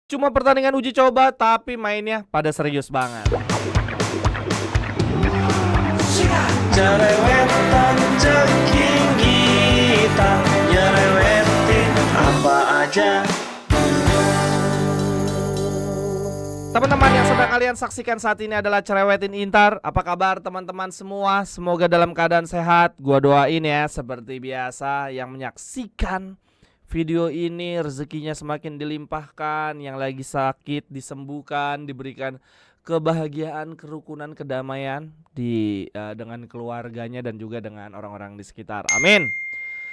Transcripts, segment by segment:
Cuma pertandingan uji coba tapi mainnya pada serius banget. Jerewetan ceking kita, nyerewetin apa aja. Teman-teman yang sedang kalian saksikan saat ini adalah Cerewetin Intar. Apa kabar teman-teman semua? Semoga dalam keadaan sehat. Gua doain ya seperti biasa yang menyaksikan video ini rezekinya semakin dilimpahkan, yang lagi sakit disembuhkan, diberikan kebahagiaan, kerukunan, kedamaian dengan keluarganya dan juga dengan orang-orang di sekitar. Amin.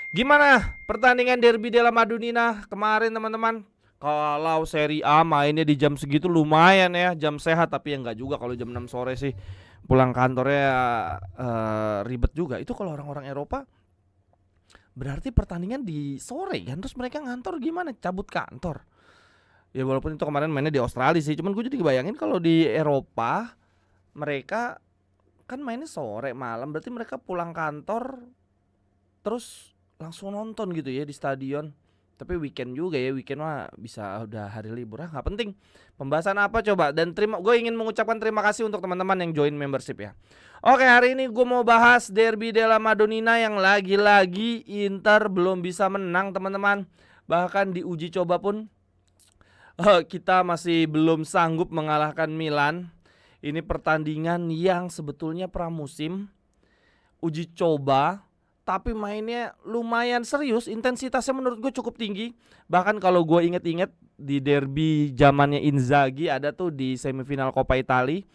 Gimana pertandingan Derby della Madonnina kemarin teman-teman? Kalau Serie A mainnya di jam segitu lumayan ya, jam sehat, tapi ya enggak juga kalau jam 6 sore sih. Pulang kantornya ribet juga. Itu kalau orang-orang Eropa berarti pertandingan di sore kan, terus mereka ngantor gimana? Cabut kantor. Ya walaupun itu kemarin mainnya di Australia sih, cuman gue jadi bayangin kalau di Eropa mereka kan mainnya sore malam, berarti mereka pulang kantor terus langsung nonton gitu ya di stadion. Tapi weekend juga ya, weekend mah bisa udah hari libur, nggak penting. Pembahasan apa coba? Dan gue ingin mengucapkan terima kasih untuk teman-teman yang join membership ya. Oke, hari ini gue mau bahas Derby della Madonnina yang lagi-lagi Inter belum bisa menang teman-teman. Bahkan di uji coba pun kita masih belum sanggup mengalahkan Milan. Ini pertandingan yang sebetulnya pramusim, uji coba, tapi mainnya lumayan serius, intensitasnya menurut gue cukup tinggi. Bahkan kalau gue inget-inget di derby zamannya Inzaghi ada tuh di semifinal Coppa Italia,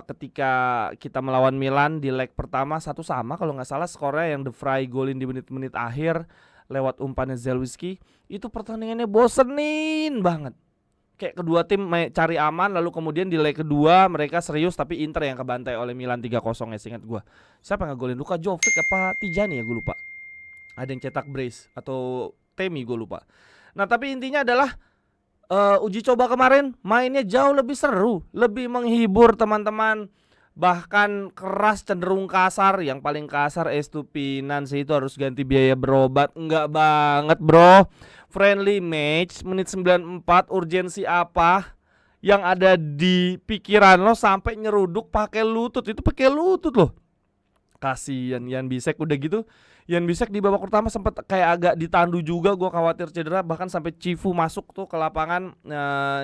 ketika kita melawan Milan di leg pertama 1-1 kalau nggak salah skornya, yang De Vrij golin di menit-menit akhir lewat umpannya Zelewski. Itu pertandingannya bosenin banget. Kayak kedua tim cari aman, lalu kemudian di leg kedua mereka serius, tapi Inter yang kebantai oleh Milan 3-0 ya seingat gue. Siapa yang ngegolin? Luka Jovic apa Tijani ya, gue lupa. Ada yang cetak brace atau Temi, gue lupa. Nah tapi intinya adalah uji coba kemarin mainnya jauh lebih seru, lebih menghibur teman-teman. Bahkan keras, cenderung kasar. Yang paling kasar Estupinan sih, itu harus ganti biaya berobat. Enggak banget bro. Friendly match menit 94, urgensi apa yang ada di pikiran lo sampai nyeruduk pakai lutut? Itu pakai lutut loh. Kasian Jan Bisek udah gitu. Jan Bisek di babak pertama sempat kayak agak ditandu juga, gue khawatir cedera. Bahkan sampai Cifu masuk tuh ke lapangan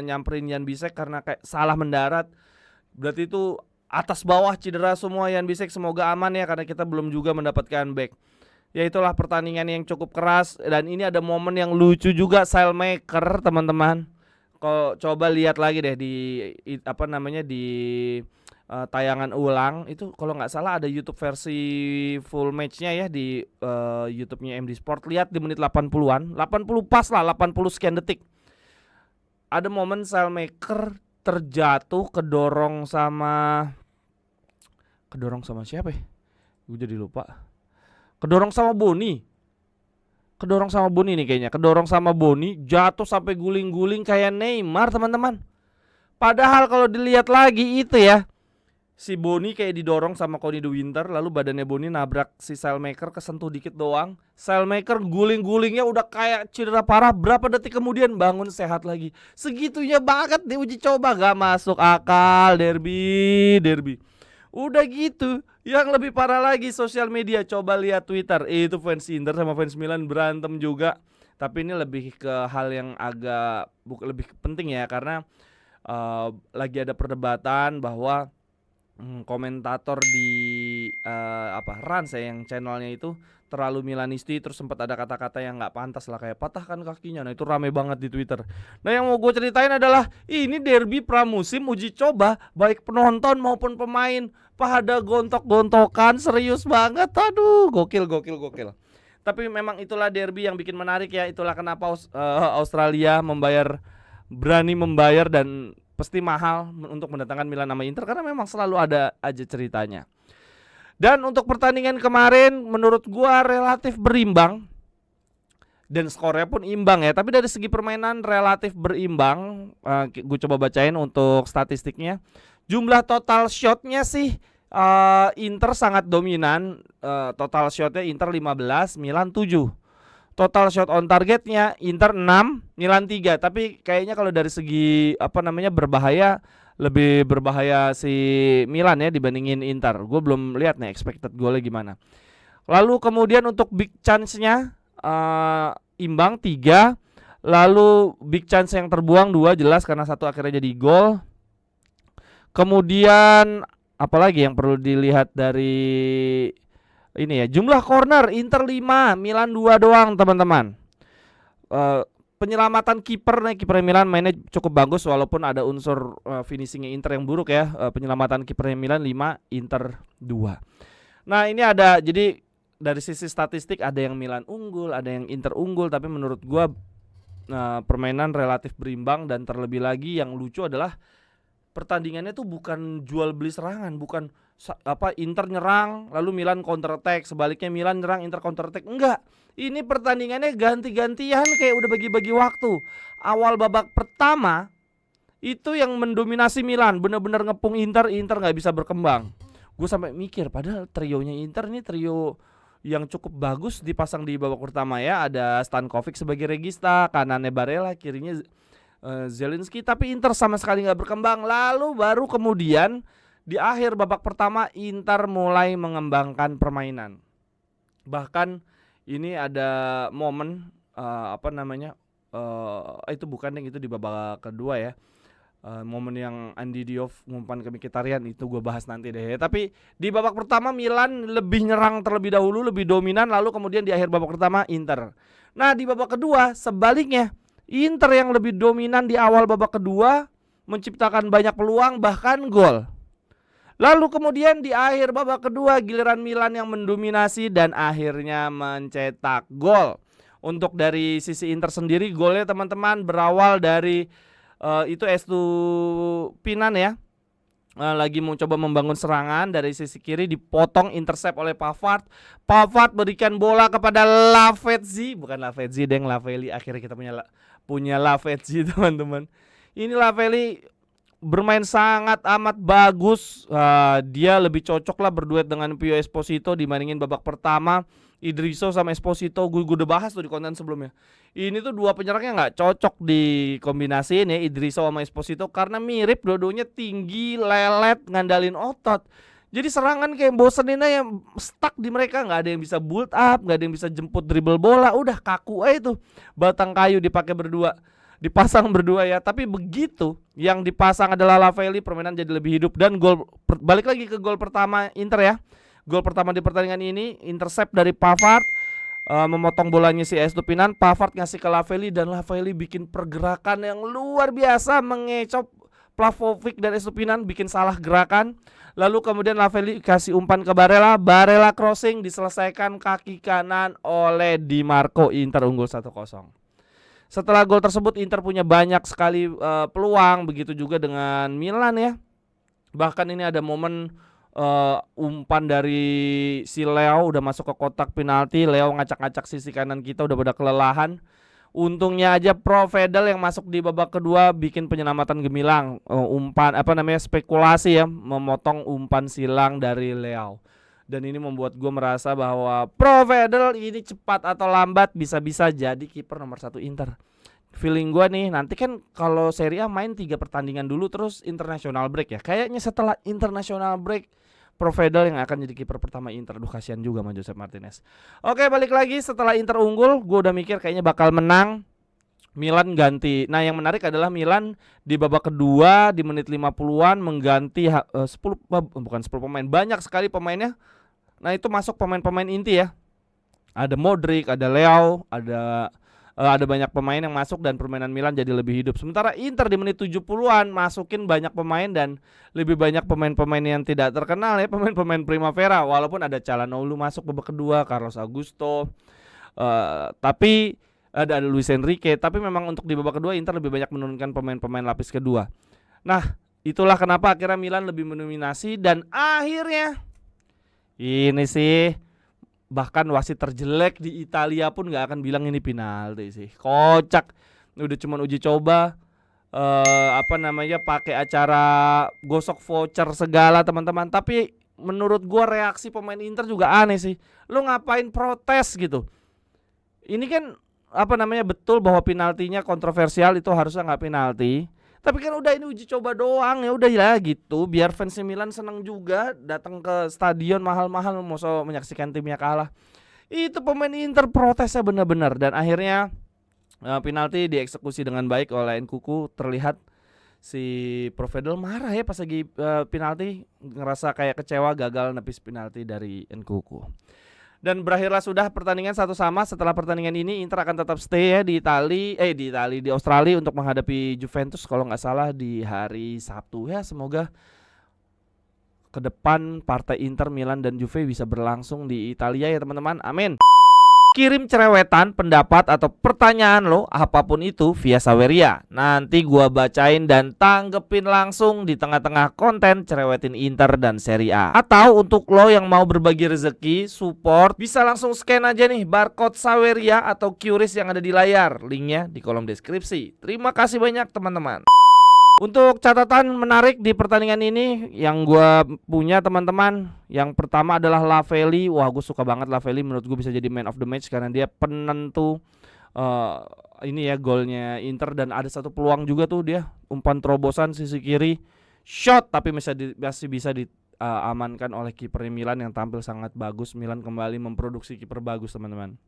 nyamperin Jan Bisek karena kayak salah mendarat. Berarti itu atas bawah cedera semua Jan Bisek. Semoga aman ya, karena kita belum juga mendapatkan back. Ya itulah pertandingan yang cukup keras. Dan ini ada momen yang lucu juga, Saelemaker teman-teman. Kalau coba lihat lagi deh di tayangan ulang itu, kalau nggak salah ada YouTube versi full matchnya ya di YouTube-nya MD Sport. Lihat di menit 80-an, 80 pas lah, 80 sekian detik. Ada momen Saelemaker terjatuh, kedorong sama siapa ya? Gue jadi lupa. Kedorong sama Boni nih kayaknya. Kedorong sama Boni, jatuh sampai guling-guling kayak Neymar teman-teman. Padahal kalau dilihat lagi itu ya, si Boni kayak didorong sama Connie De Winter, lalu badannya Boni nabrak si Saelemaker, kesentuh dikit doang. Saelemaker guling-gulingnya udah kayak cedera parah, berapa detik kemudian bangun sehat lagi. Segitunya banget di uji coba, gak masuk akal. Derby udah gitu. Yang lebih parah lagi sosial media, coba lihat Twitter. Itu fans Inter sama fans Milan berantem juga. Tapi ini lebih ke hal yang agak lebih penting ya, karena lagi ada perdebatan bahwa komentator di Rans ya, yang channelnya itu terlalu Milanisti, terus sempat ada kata-kata yang nggak pantas lah, kayak patahkan kakinya. Nah itu rame banget di Twitter. Nah yang mau gue ceritain adalah ini derby pramusim uji coba, baik penonton maupun pemain pada gontok-gontokan serius banget. Aduh, gokil. Tapi memang itulah derby yang bikin menarik ya. Itulah kenapa Australia berani membayar dan pasti mahal untuk mendatangkan Milan sama Inter, karena memang selalu ada aja ceritanya. Dan untuk pertandingan kemarin menurut gua relatif berimbang dan skornya pun imbang ya. Tapi dari segi permainan relatif berimbang. Gue coba bacain untuk statistiknya. Jumlah total shotnya sih Inter sangat dominan. Total shotnya Inter 15, Milan 7. Total shot on targetnya Inter 6, Milan 3. Tapi kayaknya kalau dari segi berbahaya, lebih berbahaya si Milan ya dibandingin Inter. Gue belum lihat nih expected golnya gimana. Lalu kemudian untuk big chance-nya imbang 3. Lalu big chance yang terbuang 2 jelas karena satu akhirnya jadi gol. Kemudian apalagi yang perlu dilihat dari ini ya, jumlah corner Inter 5, Milan 2 doang teman-teman. Penyelamatan kiper nih, kiper Milan mainnya cukup bagus walaupun ada unsur finishingnya Inter yang buruk ya. Penyelamatan kipernya Milan 5, Inter 2. Nah ini ada, jadi dari sisi statistik ada yang Milan unggul, ada yang Inter unggul, tapi menurut gua permainan relatif berimbang. Dan terlebih lagi yang lucu adalah pertandingannya tuh bukan jual beli serangan, bukan Inter nyerang lalu Milan counter attack, sebaliknya Milan nyerang Inter counter attack. Enggak. Ini pertandingannya ganti-gantian kayak udah bagi-bagi waktu. Awal babak pertama itu yang mendominasi Milan, bener-bener ngepung Inter nggak bisa berkembang. Gue sampai mikir padahal trionya Inter ini trio yang cukup bagus dipasang di babak pertama ya. Ada Stankovic sebagai regista, kanannya Barella, kirinya Zelinski, tapi Inter sama sekali nggak berkembang. Lalu baru kemudian di akhir babak pertama Inter mulai mengembangkan permainan. Bahkan ini ada momen itu bukan yang itu di babak kedua ya. Momen yang Andy Diouf ngumpan ke Mkhitaryan itu gue bahas nanti deh. Tapi di babak pertama Milan lebih nyerang terlebih dahulu, lebih dominan, lalu kemudian di akhir babak pertama Inter. Nah di babak kedua sebaliknya, Inter yang lebih dominan di awal babak kedua, menciptakan banyak peluang bahkan gol. Lalu kemudian di akhir babak kedua giliran Milan yang mendominasi dan akhirnya mencetak gol. Untuk dari sisi Inter sendiri golnya teman-teman berawal dari itu Estupinan ya. Lagi mau coba membangun serangan dari sisi kiri, dipotong intercept oleh Pavard. Pavard berikan bola kepada Lavezzi, bukan Lavezzi deng, Lavelli. Akhirnya kita punya Lavezzi teman-teman. Ini Lavelli bermain sangat amat bagus. Dia lebih cocok lah berduet dengan Pio Esposito dibandingin babak pertama. Idriso sama Esposito gue udah bahas tuh di konten sebelumnya. Ini tuh dua penyerangnya nggak cocok dikombinasiin ya, Idriso sama Esposito, karena mirip, dua-duanya tinggi, lelet, ngandalin otot. Jadi serangan kayak bosenin aja, stuck di mereka, nggak ada yang bisa build up, nggak ada yang bisa jemput dribble bola, udah kaku aja tuh. Batang kayu dipakai berdua, dipasang berdua ya. Tapi begitu yang dipasang adalah Lavelli, permainan jadi lebih hidup. Dan gol, balik lagi ke gol pertama Inter ya. Gol pertama di pertandingan ini intercept dari Pavard, memotong bolanya si Estupinan. Pavard ngasih ke Lavelli dan Lavelli bikin pergerakan yang luar biasa, mengecop Vlahovic dan Estupinan, bikin salah gerakan. Lalu kemudian Lavelli kasih umpan ke Barella, Barella crossing diselesaikan kaki kanan oleh Di Marco. Inter unggul 1-0. Setelah gol tersebut Inter punya banyak sekali peluang, begitu juga dengan Milan ya. Bahkan ini ada momen umpan dari si Leo udah masuk ke kotak penalti. Leo ngacak-ngacak sisi kanan kita, udah pada kelelahan. Untungnya aja Provedel yang masuk di babak kedua bikin penyelamatan gemilang. Umpan spekulasi ya, memotong umpan silang dari Leo. Dan ini membuat gue merasa bahwa Provedel ini cepat atau lambat bisa-bisa jadi kiper nomor 1 Inter. Feeling gue nih, nanti kan kalau Serie A main 3 pertandingan dulu terus international break ya. Kayaknya setelah international break Provedel yang akan jadi kiper pertama Inter. Duh, kasihan juga sama Josep Martinez. Oke, balik lagi setelah Inter unggul, gue udah mikir kayaknya bakal menang. Milan ganti. Nah, yang menarik adalah Milan di babak kedua di menit 50-an mengganti 10 pemain. Banyak sekali pemainnya. Nah, itu masuk pemain-pemain inti ya. Ada Modric, ada Leo, ada banyak pemain yang masuk dan permainan Milan jadi lebih hidup. Sementara Inter di menit 70-an masukin banyak pemain dan lebih banyak pemain-pemain yang tidak terkenal ya, pemain-pemain Primavera. Walaupun ada Calhanoglu masuk babak kedua, Carlos Augusto, tapi ada Luis Enrique. Tapi memang untuk di babak kedua Inter lebih banyak menurunkan pemain-pemain lapis kedua. Nah, itulah kenapa akhirnya Milan lebih mendominasi dan akhirnya ini sih, bahkan wasit terjelek di Italia pun gak akan bilang ini penalti sih. Kocak. Udah cuman uji coba pakai acara gosok voucher segala teman-teman. Tapi menurut gua reaksi pemain Inter juga aneh sih. Lu ngapain protes gitu? ini kan apa namanya, betul bahwa penaltinya kontroversial, itu harusnya nggak penalti. Tapi kan udah ini uji coba doang, ya udah ya gitu. Biar fans Milan senang juga datang ke stadion mahal-mahal mau menyaksikan timnya kalah. Itu pemain Inter protesnya benar-benar, dan akhirnya penalti dieksekusi dengan baik oleh Nkunku. Terlihat si Provedel marah ya pas lagi penalti, ngerasa kayak kecewa gagal nepis penalti dari Nkunku. Dan berakhirlah sudah pertandingan 1-1. Setelah pertandingan ini Inter akan tetap stay ya di di Australia untuk menghadapi Juventus kalau nggak salah di hari Sabtu ya. Semoga ke depan partai Inter, Milan dan Juve bisa berlangsung di Italia ya teman-teman. Amin. Kirim cerewetan, pendapat atau pertanyaan lo apapun itu via Saweria. Nanti gua bacain dan tanggepin langsung di tengah-tengah konten cerewetin Inter dan Serie A. Atau untuk lo yang mau berbagi rezeki, support, bisa langsung scan aja nih barcode Saweria atau QRIS yang ada di layar. Linknya di kolom deskripsi. Terima kasih banyak teman-teman. Untuk catatan menarik di pertandingan ini yang gue punya teman-teman, yang pertama adalah Lavelli. Wah, gue suka banget Lavelli, menurut gue bisa jadi man of the match karena dia penentu ini ya golnya Inter. Dan ada satu peluang juga tuh, dia umpan terobosan sisi kiri, shot tapi masih bisa diamankan oleh kiper Milan yang tampil sangat bagus. Milan kembali memproduksi kiper bagus teman-teman.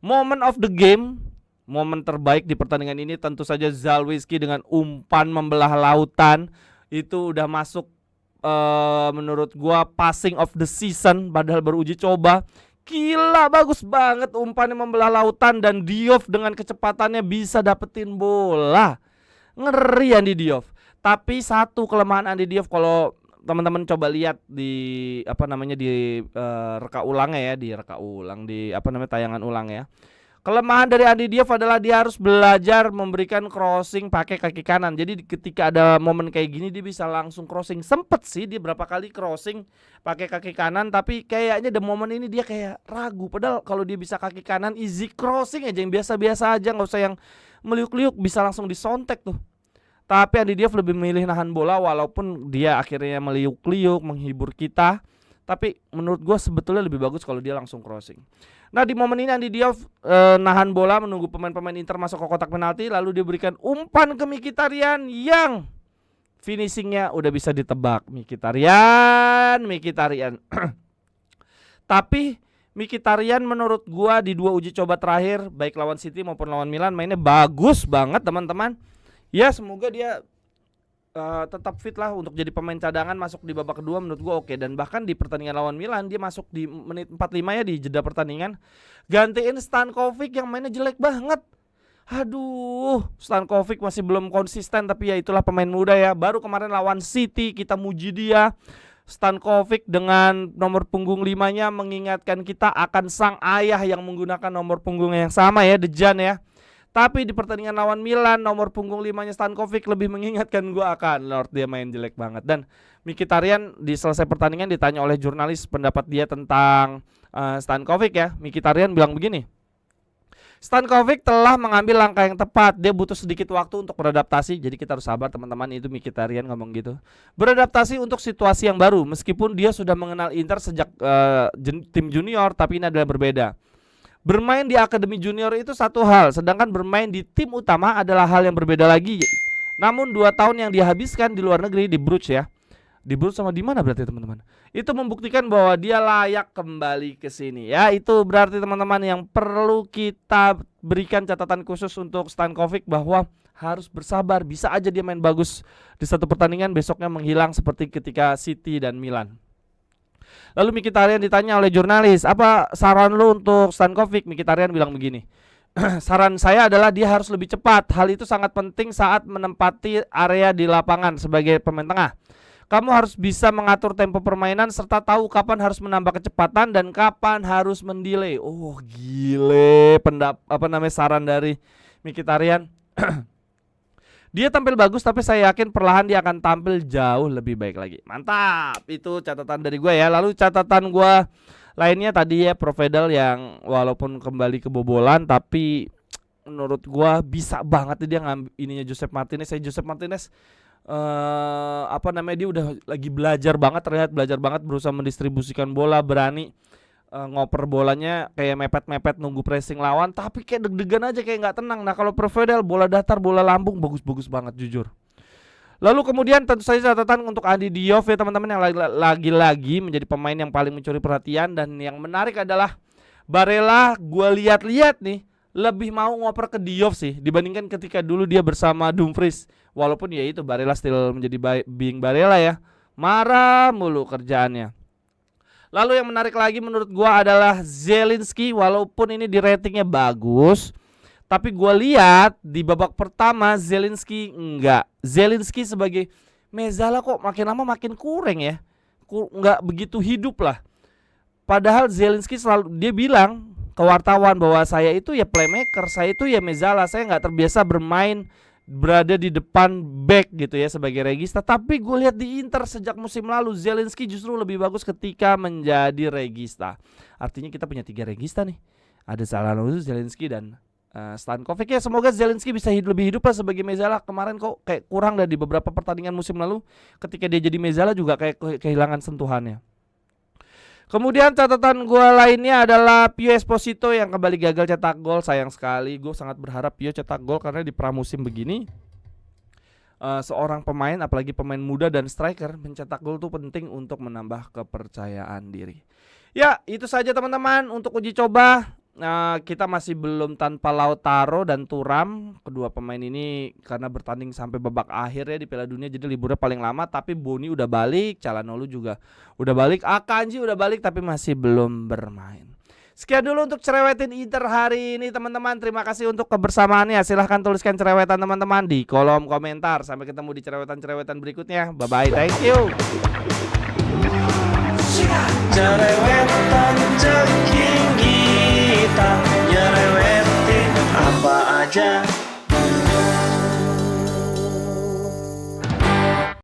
Moment of the game, momen terbaik di pertandingan ini tentu saja Zalewski dengan umpan membelah lautan. Itu udah masuk menurut gua passing of the season padahal baru uji coba. Gila, bagus banget umpannya membelah lautan, dan Diop dengan kecepatannya bisa dapetin bola. Ngeri Andy Diop. Tapi satu kelemahan Andy Diop, kalau teman-teman coba lihat di reka ulangnya ya, di tayangan ulang ya. Kelemahan dari Andy Diop adalah dia harus belajar memberikan crossing pakai kaki kanan. Jadi ketika ada momen kayak gini dia bisa langsung crossing. Sempet sih dia berapa kali crossing pakai kaki kanan, tapi kayaknya the momen ini dia kayak ragu. Padahal kalau dia bisa kaki kanan easy crossing aja yang biasa-biasa aja, nggak usah yang meliuk-liuk, bisa langsung disontek tuh. Tapi Andy Diop lebih memilih nahan bola walaupun dia akhirnya meliuk-liuk menghibur kita. Tapi menurut gue sebetulnya lebih bagus kalau dia langsung crossing. Nah di momen ini Andy Diop nahan bola menunggu pemain-pemain Inter masuk ke kotak penalti, lalu dia berikan umpan ke Mkhitaryan yang finishingnya udah bisa ditebak. Mkhitaryan. Tapi Mkhitaryan menurut gua di 2 uji coba terakhir baik lawan City maupun lawan Milan mainnya bagus banget teman-teman. Ya semoga dia tetap fit lah untuk jadi pemain cadangan masuk di babak kedua, menurut gua oke. Dan bahkan di pertandingan lawan Milan dia masuk di menit 45 ya, di jeda pertandingan, gantiin Stankovic yang mainnya jelek banget. Aduh, Stankovic masih belum konsisten, tapi ya itulah pemain muda ya. Baru kemarin lawan City kita muji dia. Stankovic dengan nomor punggung 5-nya mengingatkan kita akan sang ayah yang menggunakan nomor punggung yang sama ya, Dejan ya. Tapi di pertandingan lawan Milan nomor punggung 5-nya Stankovic lebih mengingatkan gua akan Lord, dia main jelek banget. Dan Mkhitaryan di selesai pertandingan ditanya oleh jurnalis pendapat dia tentang Stankovic ya. Mkhitaryan bilang begini, Stankovic telah mengambil langkah yang tepat. Dia butuh sedikit waktu untuk beradaptasi. Jadi kita harus sabar teman-teman, itu Mkhitaryan ngomong gitu. Beradaptasi untuk situasi yang baru. Meskipun dia sudah mengenal Inter sejak tim junior, tapi ini adalah berbeda. Bermain di akademi junior itu satu hal, sedangkan bermain di tim utama adalah hal yang berbeda lagi. Namun 2 tahun yang dihabiskan di luar negeri, di Bruges ya, di Bruges sama di mana berarti teman-teman, itu membuktikan bahwa dia layak kembali ke sini ya. Itu berarti teman-teman yang perlu kita berikan catatan khusus untuk Stankovic, bahwa harus bersabar. Bisa aja dia main bagus di satu pertandingan, besoknya menghilang seperti ketika City dan Milan. Lalu Mkhitaryan ditanya oleh jurnalis, apa saran lu untuk Stankovic? Mkhitaryan bilang begini, saran saya adalah dia harus lebih cepat. Hal itu sangat penting saat menempati area di lapangan sebagai pemain tengah. Kamu harus bisa mengatur tempo permainan serta tahu kapan harus menambah kecepatan dan kapan harus mendelay. Oh gile, saran dari Mkhitaryan. Dia tampil bagus, tapi saya yakin perlahan dia akan tampil jauh lebih baik lagi. Mantap, itu catatan dari gue ya. Lalu catatan gue lainnya tadi ya, Provedel yang walaupun kembali kebobolan, tapi menurut gue bisa banget dia ngambil ininya Josep Martinez. Josep Martinez dia udah lagi belajar banget, terlihat belajar banget, berusaha mendistribusikan bola, berani ngoper bolanya kayak mepet-mepet nunggu pressing lawan, tapi kayak deg-degan aja, kayak nggak tenang. Nah kalau Pervedel bola datar, bola lambung bagus-bagus banget jujur. Lalu kemudian tentu saja catatan untuk Andi Diouf ya teman-teman, yang lagi-lagi menjadi pemain yang paling mencuri perhatian. Dan yang menarik adalah Barella, gue lihat-lihat nih lebih mau ngoper ke Diouf sih dibandingkan ketika dulu dia bersama Dumfries. Walaupun ya itu Barella still menjadi being Barella ya, marah mulu kerjaannya. Lalu yang menarik lagi menurut gua adalah Zielinski. Walaupun ini di ratingnya bagus, tapi gua lihat di babak pertama Zielinski enggak. Zielinski sebagai Mezzala kok makin lama makin kurang ya, enggak begitu hidup lah. Padahal Zielinski selalu dia bilang ke wartawan bahwa saya itu ya playmaker, saya itu ya Mezzala, saya nggak terbiasa berada di depan back gitu ya sebagai regista. Tapi gue lihat di Inter sejak musim lalu Zielinski justru lebih bagus ketika menjadi regista. Artinya kita punya 3 regista nih, ada Zalanovic, Zielinski dan Stankovic ya. Semoga Zielinski bisa lebih hidup lah sebagai Mezzala. Kemarin kok kayak kurang dari beberapa pertandingan musim lalu, ketika dia jadi Mezzala juga kayak kehilangan sentuhannya. Kemudian catatan gue lainnya adalah Pio Esposito yang kembali gagal cetak gol. Sayang sekali, gue sangat berharap Pio cetak gol karena di pramusim begini seorang pemain, apalagi pemain muda dan striker, mencetak gol tuh penting untuk menambah kepercayaan diri. Ya itu saja teman-teman untuk uji coba. Kita masih belum tanpa Lautaro dan Thuram. Kedua pemain ini karena bertanding sampai babak akhir ya di Piala Dunia, jadi liburnya paling lama. Tapi Boni udah balik, Calhanoglu juga udah balik, Akanji udah balik tapi masih belum bermain. Sekian dulu untuk cerewetin Inter hari ini teman-teman. Terima kasih untuk kebersamaannya. Silahkan tuliskan cerewetan teman-teman di kolom komentar. Sampai ketemu di cerewetan-cerewetan berikutnya. Bye bye, thank you. Cerewetan ceking kita, nyerewetin apa aja.